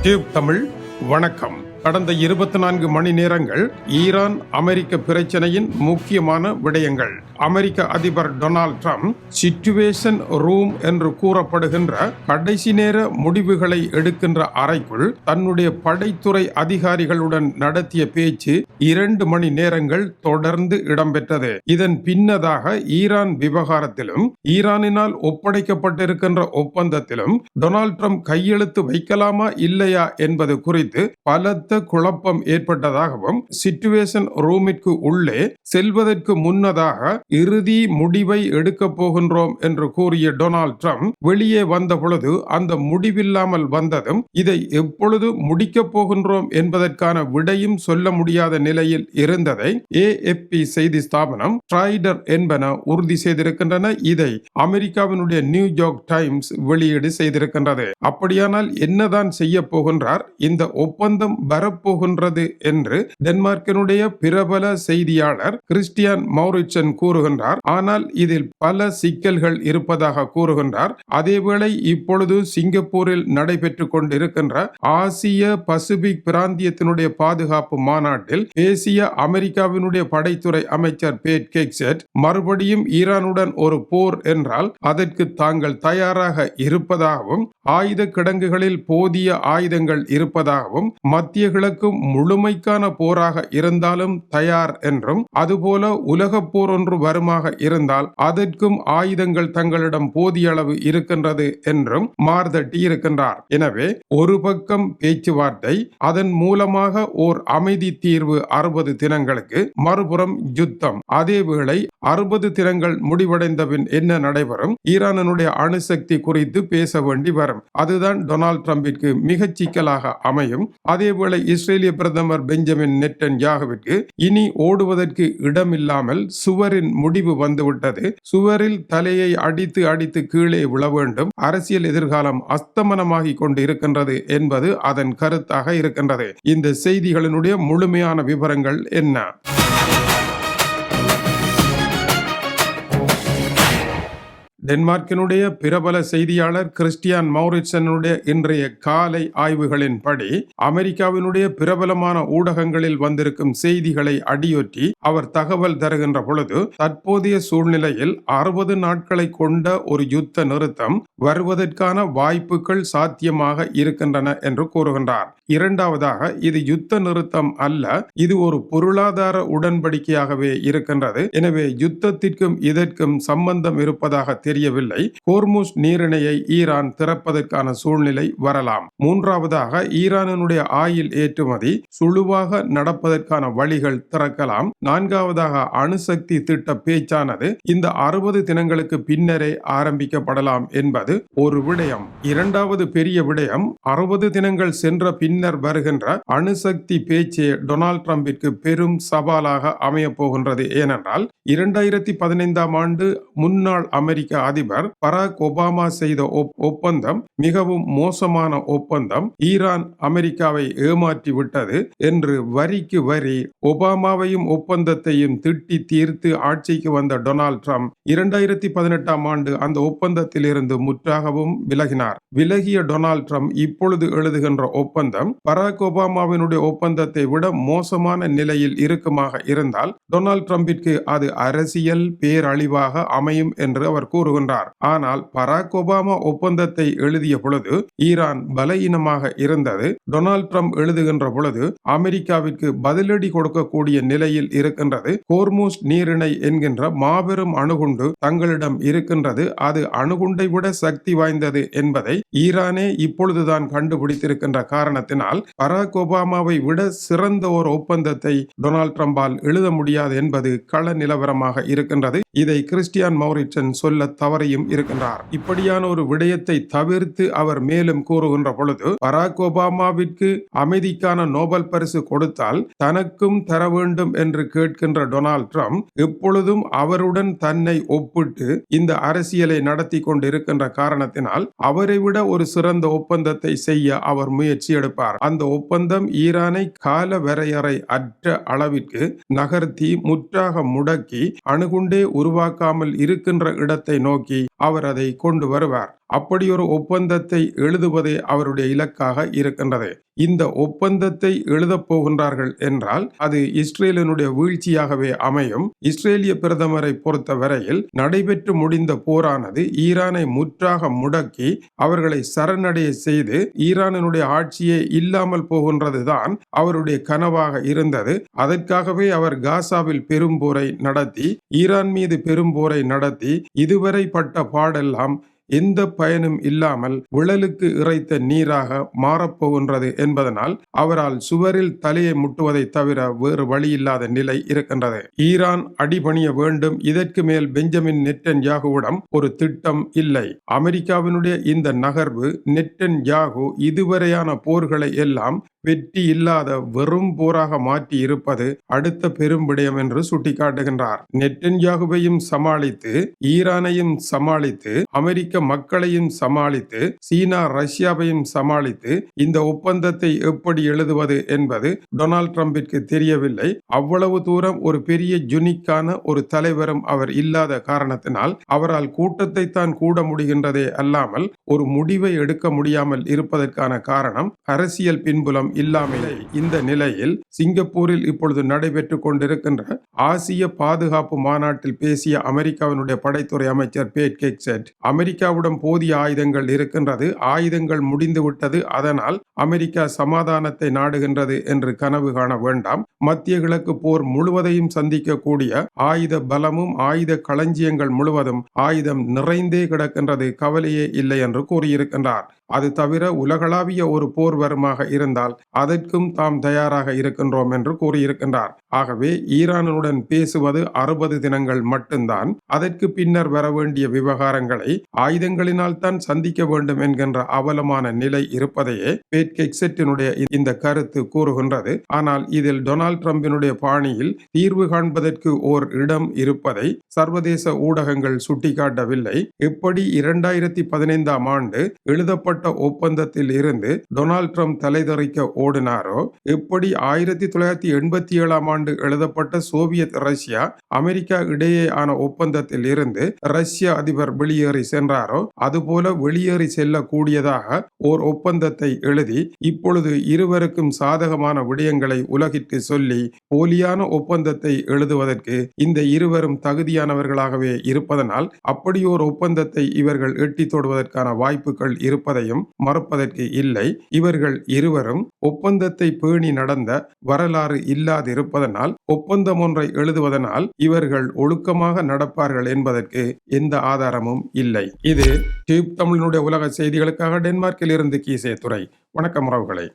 Tube Tamil வணக்கம். கடந்த 24 மணி நேரங்கள் ஈரான் அமெரிக்க பிரச்சனையின் முக்கியமான விடயங்கள். அமெரிக்க அதிபர் டொனால்ட் ட்ரம்ப் சிச்சுவேஷன் ரூம் என்று கூறப்படுகின்ற கடைசி நேர முடிவுகளை எடுக்கின்ற அறைக்குள் தன்னுடைய படைத்துறை அதிகாரிகளுடன் நடத்திய பேச்சு 2 மணி நேரங்கள் தொடர்ந்து இடம்பெற்றது. இதன் பின்னதாக ஈரான் விவகாரத்திலும் ஈரானினால் ஒப்படைக்கப்பட்டிருக்கின்ற ஒப்பந்தத்திலும் டொனால்ட் ட்ரம்ப் கையெழுத்து வைக்கலாமா இல்லையா என்பது குறித்து பலத்த குழப்பம் ஏற்பட்டதாகவும், சிச்சுவேஷன் ரூமிற்கு உள்ளே செல்வதற்கு முன்னதாக இறுதி முடிவை எடுக்கப் போகின்றோம் என்று கூறிய டொனால்ட் ட்ரம்ப் வெளியே வந்த பொழுது அந்த முடிவில்லாமல் வந்ததும் இதை எப்பொழுது முடிக்கப் போகின்றோம் என்பதற்கான விடையும் சொல்ல முடியாத நிலையில் இருந்ததை AFP செய்தி ஸ்தாபனம் ட்ரைடர் என்பன உறுதி செய்திருக்கின்றன. இதை அமெரிக்காவினுடைய நியூயார்க் டைம்ஸ் வெளியீடு செய்திருக்கின்றது. அப்படியானால் என்னதான் செய்ய போகின்றார், இந்த ஒப்பந்தம் வரப்போகின்றது என்று டென்மார்க்கினுடைய பிரபல செய்தியாளர் கிறிஸ்டியான் மௌரிட்சன் கூறுகின்றார். ஆனால் இதில் பல சிக்கல்கள் இருப்பதாக கூறுகின்றார். அதேவேளை இப்பொழுது சிங்கப்பூரில் நடைபெற்றுக் கொண்டிருக்கின்ற ஆசிய பசிபிக் பிராந்தியத்தினுடைய பாதுகாப்பு மாநாட்டில் பேசிய அமெரிக்காவினுடைய படைத்துறை அமைச்சர் பேட் ஹெக்ஸெட் மறுபடியும் ஈரானுடன் ஒரு போர் என்றால் அதற்கு தாங்கள் தயாராக இருப்பதாகவும், ஆயுத கிடங்குகளில் போதிய ஆயுதங்கள் இருப்பதாகவும், மத்திய கிழக்கு முழுமைக்கான போராக இருந்தாலும் தயார் என்றும், அதுபோல உலக போர் ஒன்று வருமாக இருந்தால் அதற்கும் ஆயுதங்கள் தங்களிடம் போதிய அளவு இருக்கின்றது என்றும் மார்தட்டி இருக்கின்றார். எனவே ஒரு பக்கம் பேச்சுவார்த்தை, அதன் மூலமாக ஓர் அமைதி தீர்வு 60 தினங்களுக்கு, மறுபுறம் யுத்தம். அதேவேளை 60 தினங்கள் முடிவடைந்த பின் என்ன நடைபெறும், ஈரானுடைய அணுசக்தி குறித்து பேச வேண்டி வரும். அதுதான் டொனால்ட் ட்ரம்பிற்கு மிகச் சிக்கலாக அமையும். அதேவேளை இஸ்ரேலிய பிரதமர் பெஞ்சமின் நெட்டன்யாகுவிற்கு இனி ஓடுவதற்கு இடமில்லாமல் சுவரின் முடிவு வந்துவிட்டது. சுவரில் தலையை அடித்து அடித்து கீழே விழ வேண்டும். அரசியல் எதிர்காலம் அஸ்தமனமாகிக் கொண்டு இருக்கின்றது என்பது அதன் கருத்தாக இருக்கின்றது. இந்த செய்திகளினுடைய முழுமையான விவரங்கள் என்ன? டென்மார்க்கினுடைய பிரபல செய்தியாளர் கிறிஸ்டியான் மௌரிட்சனுடைய இன்றைய காலை ஆய்வுகளின்படி அமெரிக்காவினுடைய பிரபலமான ஊடகங்களில் வந்திருக்கும் செய்திகளை அடியொற்றி அவர் தகவல் தருகின்ற பொழுது, தற்போதைய சூழ்நிலையில் 60 நாட்களை கொண்ட ஒரு யுத்த நிறுத்தம் வருவதற்கான வாய்ப்புகள் சாத்தியமாக இருக்கின்றன என்று கூறுகின்றார். இரண்டாவதாக, இது யுத்த நிறுத்தம் அல்ல, இது ஒரு பொருளாதார உடன்படிக்கையாகவே இருக்கின்றது. எனவே யுத்தத்திற்கும் இதற்கும் சம்பந்தம் இருப்பதாக தெரியவில்லை. ஹோர்முஸ் நீரிணையை ஈரான் திறப்பதற்கான சூழ்நிலை வரலாம். மூன்றாவதாக, ஈரானுடைய ஆயில் ஏற்றுமதி சுழுவாக நடப்பதற்கான வழிகள் திறக்கலாம். நான்காவதாக, அணுசக்தி திட்ட பேச்சானது இந்த 60 தினங்களுக்கு பின்னரே ஆரம்பிக்கப்படலாம் என்பது ஒரு விடயம். இரண்டாவது பெரிய விடயம், 60 தினங்கள் சென்ற பின்னர் வருகின்ற அணுசக்தி பேச்சே டொனால்ட் ட்ரம்பிற்கு பெரும் சவாலாக அமைய போகின்றது. ஏனென்றால் 2015 ஆண்டு முன்னாள் அமெரிக்க அதிபர் பராக் ஒபாமா செய்த ஒப்பந்தம் மிகவும் மோசமான ஒப்பந்தம், ஈரான் அமெரிக்காவை ஏமாற்றி விட்டது என்று வரிக்கு வரி ஒபாமாவையும் ஒப்பந்தத்தையும் திட்டி தீர்த்து ஆட்சிக்கு வந்த டொனால்ட் ட்ரம்ப் 2018 ஆண்டு அந்த ஒப்பந்தத்தில் இருந்து முற்றாகவும் விலகினார். விலகிய டொனால்ட் ட்ரம்ப் இப்பொழுது எழுதுகின்ற ஒப்பந்தம் பராக் ஒபாமாவினுடைய ஒப்பந்தத்தை விட மோசமான நிலையில் இருக்குமாக இருந்தால் டொனால்ட் ட்ரம்பிற்கு அது அரசியல் பேரழிவாக அமையும் என்று அவர் கூறுகின்றார். ஆனால் பராக் ஒபாமா ஒப்பந்தத்தை எழுதிய பொழுது ஈரான் பலவீனமாக இருந்தது. டொனால்ட் ட்ரம்ப் எழுதுகின்ற பொழுது அமெரிக்காவிற்கு பதிலடி கொடுக்கக்கூடிய நிலையில் இருக்கின்றது. ஹோர்முஸ் நீரிணை என்கின்ற மாபெரும் அணுகுண்டு தங்களிடம் இருக்கின்றது. அது அணுகுண்டை விட சக்தி வாய்ந்தது என்பதை ஈரானே இப்பொழுதுதான் கண்டுபிடித்திருக்கின்ற காரணத்தினால் பராக் ஒபாமாவை விட சிறந்த ஒரு ஒப்பந்தத்தை டொனால்ட் ட்ரம்பால் எழுத முடியாது என்பது கள நிலவரமாக இருக்கின்றது. இதை கிறிஸ்டியான் மௌரிட்சன் சொல்ல தவறையும் இருக்கின்றார். இப்படியான ஒரு விடயத்தை தவிர்த்து அவர் மேலும் கூறுகின்ற பொழுது, பராக் ஒபாமாவிற்கு அமைதிக்கான நோபல் பரிசு கொடுத்தால் தனக்கும் தர வேண்டும் என்று கேட்கின்ற டொனால்ட் ட்ரம்ப் எப்பொழுதும் அவருடன் தன்னை ஒப்பிட்டு இந்த அரசியலை நடத்தி கொண்டு இருக்கின்ற காரணத்தினால் அவரை விட ஒரு சிறந்த ஒப்பந்தத்தை செய்ய அவர் முயற்சி எடுப்பார். அந்த ஒப்பந்தம் ஈரானை கால வரையறை அற்ற அளவிற்கு நகர்த்தி முற்றாக முடக்கி அணுகுண்டே உருவாக்காமல் இருக்கின்ற இடத்தை நோக்கி அவர் அதை கொண்டு வருவார். அப்படி ஒரு ஒப்பந்தத்தை எழுதுவதே அவருடைய இலக்காக இருக்கின்றது. இந்த ஒப்பந்தத்தை எழுதப் போகின்றார்கள் என்றால் அது இஸ்ரேலினுடைய வீழ்ச்சியாகவே அமையும். இஸ்ரேலிய பிரதமரை பொறுத்த வரையில் நடைபெற்று முடிந்த போரானது ஈரானை முற்றாக முடக்கி அவர்களை சரணடைய செய்து ஈரானினுடைய ஆட்சியே இல்லாமல் போகின்றதுதான் அவருடைய கனவாக இருந்தது. அதற்காகவே அவர் காசாவில் பெரும் போரை நடத்தி ஈரான் மீது பெரும் போரை நடத்தி இதுவரை பட்ட பாடெல்லாம் எந்த பயனும் இல்லாமல் விழலுக்கு இறைத்த நீராக மாறப்போகின்றது என்பதனால் அவரால் சுவரில் தலையை முட்டுவதை தவிர வேறு வழியில்லாத நிலை இருக்கின்றது. ஈரான் அடிபணிய வேண்டும். இதற்கு மேல் பெஞ்சமின் நெட்டன்யாகுவிடம் ஒரு திட்டம் இல்லை. அமெரிக்காவினுடைய இந்த நகர்வு நெட்டன்யாகு இதுவரையான போர்களை எல்லாம் வெற்றி இல்லாத வெறும் போராக மாற்றி இருப்பது அடுத்த பெரும் விடயம் என்று சுட்டிக்காட்டுகின்றார். நெட்டன்யாகுவையும் சமாளித்து ஈரானையும் சமாளித்து அமெரிக்க மக்களையும் சமாளித்து சீனா ரஷ்யாவையும் சமாளித்து இந்த ஒப்பந்தத்தை எப்படி எழுதுவது என்பது டொனால்ட் ட்ரம்பிற்கு தெரியவில்லை. அவ்வளவு தூரம் ஒரு பெரிய யுனிக்கான ஒரு தலைவரும் அவர் இல்லாத காரணத்தினால் அவரால் கூட்டத்தை தான் கூட முடிகின்றதே அல்லாமல் ஒரு முடிவை எடுக்க முடியாமல் இருப்பதற்கான காரணம் அரசியல் பின்புலம் இல்லாமலே. இந்த நிலையில் சிங்கப்பூரில் இப்பொழுது நடைபெற்றுக் கொண்டிருக்கின்ற ஆசிய பாதுகாப்பு மாநாட்டில் பேசிய அமெரிக்காவினுடைய படைத்துறை அமைச்சர் பேட் ஹெக்செட் அமெரிக்காவுடன் போதிய ஆயுதங்கள் இருக்கின்றது, ஆயுதங்கள் முடிந்துவிட்டது, அதனால் அமெரிக்கா சமாதானத்தை நாடுகின்றது என்று கனவு காண வேண்டாம். மத்திய கிழக்கு போர் முழுவதையும் சந்திக்கக்கூடிய ஆயுத பலமும் ஆயுத களஞ்சியங்கள் முழுவதும் ஆயுதம் நிறைந்தே கிடக்கின்றது, கவலையே இல்லை என்று கூறியிருக்கின்றார். அது தவிர உலகளாவிய ஒரு போர் வருமாக இருந்தால் அதற்கும் தாம் தயாராக இருக்கின்றோம் என்று கூறியிருக்கின்றார். ஆகவே ஈரானுடன் பேசுவது 60 தினங்கள் மட்டும்தான். அதற்கு பின்னர் வர வேண்டிய விவகாரங்களை ஆயுதங்களினால் தான் சந்திக்க வேண்டும் என்கின்ற அவலமான நிலை இருப்பதையே பேட் ஹெக்செட்டினுடைய இந்த கருத்து கூறுகின்றது. ஆனால் இதில் டொனால்ட் ட்ரம்பினுடைய பாணியில் தீர்வு காண்பதற்கு ஓர் இடம் இருப்பதை சர்வதேச ஊடகங்கள் சுட்டிக்காட்டவில்லை. எப்படி 2015ஆம் ஆண்டு எழுதப்பட்ட ஒப்பந்தத்தில் இருந்து டொனால்ட் ட்ரம்ப் தலைதறிக்க ஓடினாரோ, எப்படி 1987ஆம் ஆண்டு எழுதப்பட்ட சோவியத் ரஷ்யா அமெரிக்கா இடையேயான ஒப்பந்தத்தில் இருந்து ரஷ்ய அதிபர் வெளியேறி சென்றாரோ, அதுபோல வெளியேறி செல்லக்கூடியதாக ஓர் ஒப்பந்தத்தை எழுதி இப்பொழுது இருவருக்கும் சாதகமான விடயங்களை உலகிற்கு சொல்லி போலியான ஒப்பந்தத்தை எழுதுவதற்கு இந்த இருவரும் தகுதியானவர்களாகவே இருப்பதனால் அப்படியோர் ஒப்பந்தத்தை இவர்கள் எட்டி தொடுவதற்கான வாய்ப்புகள் இருப்பதையும் மறுப்பதற்கு இல்லை. இவர்கள் இருவரும் ஒப்பந்தத்தை பேணி நடந்த வரலாறு இல்லாதிருப்பதனால் ஒப்பந்தம் ஒன்றை எழுதுவதனால் இவர்கள் ஒழுக்கமாக நடப்பார்கள் என்பதற்கு எந்த ஆதாரமும் இல்லை. இது டியூப் தமிழினுடைய உலக செய்திகளுக்காக டென்மார்க்கில் இருந்து கீசே துரை. வணக்கம் உறவுகளே.